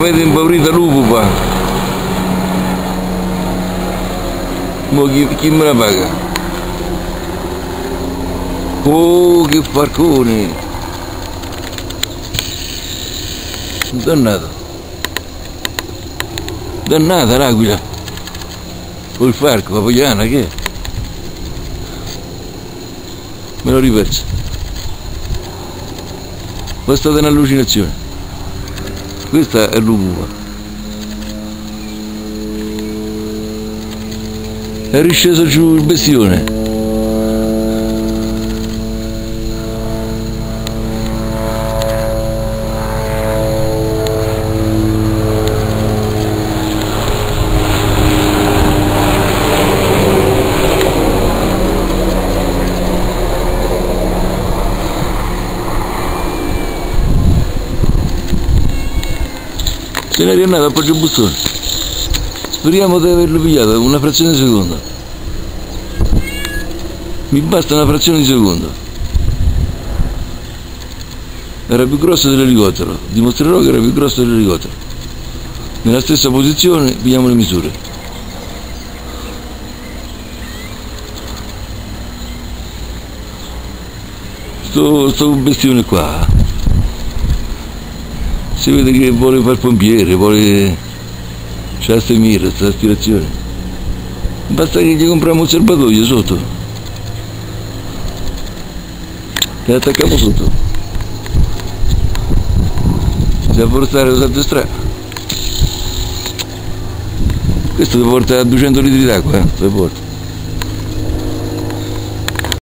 Avete impaurito lupo qua. Mo chi me la paga? Oh, che farcone! Dannato. Dannata l'aquila. O il farco, papagliana, che è? Me l'ho riperso. Ma è stata un'allucinazione. Questa è l'uva. È risceso giù il bestione. Se ne è riandato a Poggio Bustone. Speriamo di averlo pigliato una frazione di secondo. Mi basta una frazione di secondo. Era più grosso dell'elicottero. Dimostrerò che era più grosso dell'elicottero. Nella stessa posizione pigliamo le misure. Sto bestione qua si vede che vuole fare pompiere, vuole... c'ha queste mire, questa aspirazione. Basta che gli compriamo un serbatoio sotto e attacchiamo sotto. Si può portare usando strada. Questo ti porta a 200 litri d'acqua, per porta.